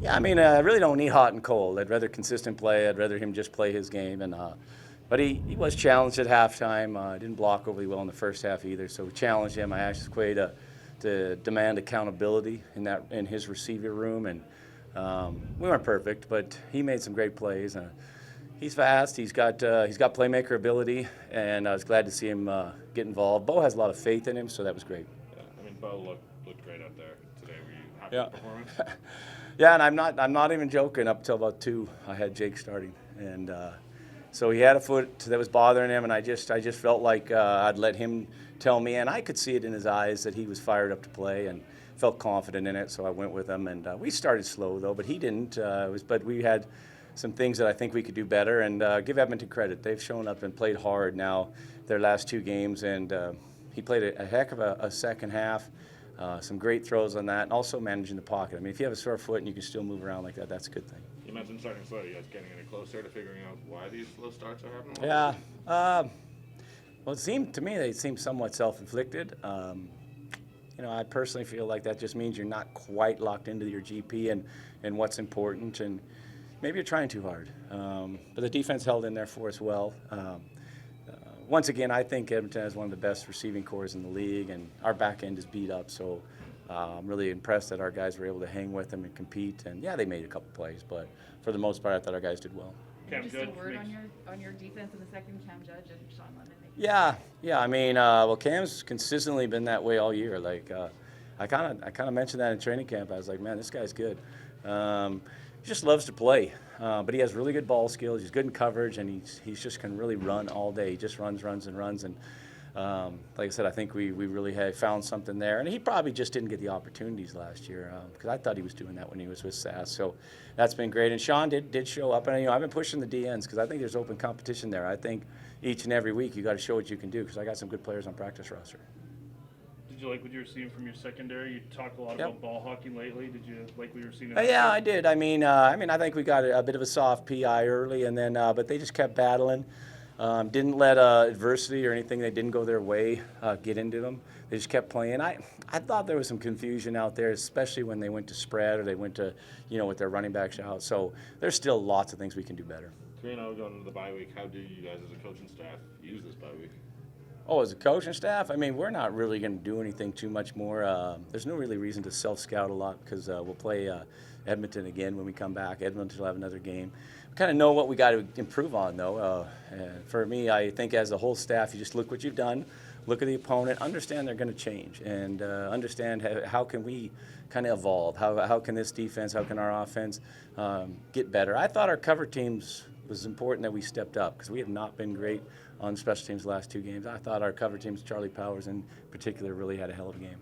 Yeah, I mean, I really don't need hot and cold. I'd rather consistent play. I'd rather him just play his game. But he was challenged at halftime. Didn't block overly well in the first half either. So we challenged him. I asked Quay to demand accountability in his receiver room, and we weren't perfect, but he made some great plays. He's fast. He's got playmaker ability, and I was glad to see him get involved. Bo has a lot of faith in him, so that was great. Yeah, I mean, Bo looked great out there today. Were you happy Yeah. with the performance? Yeah, and I'm not even joking. Up until about 2, I had Jake starting, and so he had a foot that was bothering him, and I just felt like I'd let him tell me, and I could see it in his eyes that he was fired up to play and felt confident in it. So I went with him, and we started slow though, but he didn't. But we had some things that I think we could do better, and give Edmonton credit. They've shown up and played hard now their last 2 games, and he played a heck of a second half. Some great throws on that, and also managing the pocket. I mean, if you have a sore foot and you can still move around like that, that's a good thing. You mentioned starting slow. You guys getting any closer to figuring out why these slow starts are happening? Yeah. Well, it seemed to me they seem somewhat self-inflicted. I personally feel like that just means you're not quite locked into your GP and what's important, and maybe you're trying too hard. But the defense held in there for us well. Once again, I think Edmonton has one of the best receiving cores in the league, and our back end is beat up. So I'm really impressed that our guys were able to hang with them and compete. And yeah, they made a couple plays, but for the most part, I thought our guys did well. Just a word on your defense in the second, Cam Judge and Sean Lemon. Yeah. I mean, well, Cam's consistently been that way all year. Like I kind of mentioned that in training camp. I was like, man, this guy's good. He just loves to play, but he has really good ball skills. He's good in coverage, and he's just can really run all day. He just runs. And like I said, I think we really have found something there. And he probably just didn't get the opportunities last year because I thought he was doing that when he was with SAS. So that's been great. And Sean did show up. And I've been pushing the DNs because I think there's open competition there. I think each and every week you got to show what you can do because I got some good players on practice roster. Did you like what you were seeing from your secondary? You talked a lot Yep. about ball hawking lately. Did you like what you were seeing? Yeah, I did. I mean, I think we got a bit of a soft PI early, and then but they just kept battling. Didn't let adversity or anything that didn't go their way get into them. They just kept playing. I thought there was some confusion out there, especially when they went to spread or they went to, with their running backs out. So there's still lots of things we can do better. Going into the bye week, how do you guys as a coaching staff use this bye week? Oh, as a coaching staff, I mean, we're not really going to do anything too much more. There's no really reason to self-scout a lot because we'll play Edmonton again when we come back. Edmonton will have another game. We kind of know what we got to improve on, though. For me, I think as a whole staff, you just look what you've done, look at the opponent, understand they're going to change, and understand how can we kind of evolve. How can this defense, how can our offense get better? I thought our cover teams was important that we stepped up because we have not been great on special teams the last 2 games. I thought our cover teams, Charlie Powers in particular, really had a hell of a game.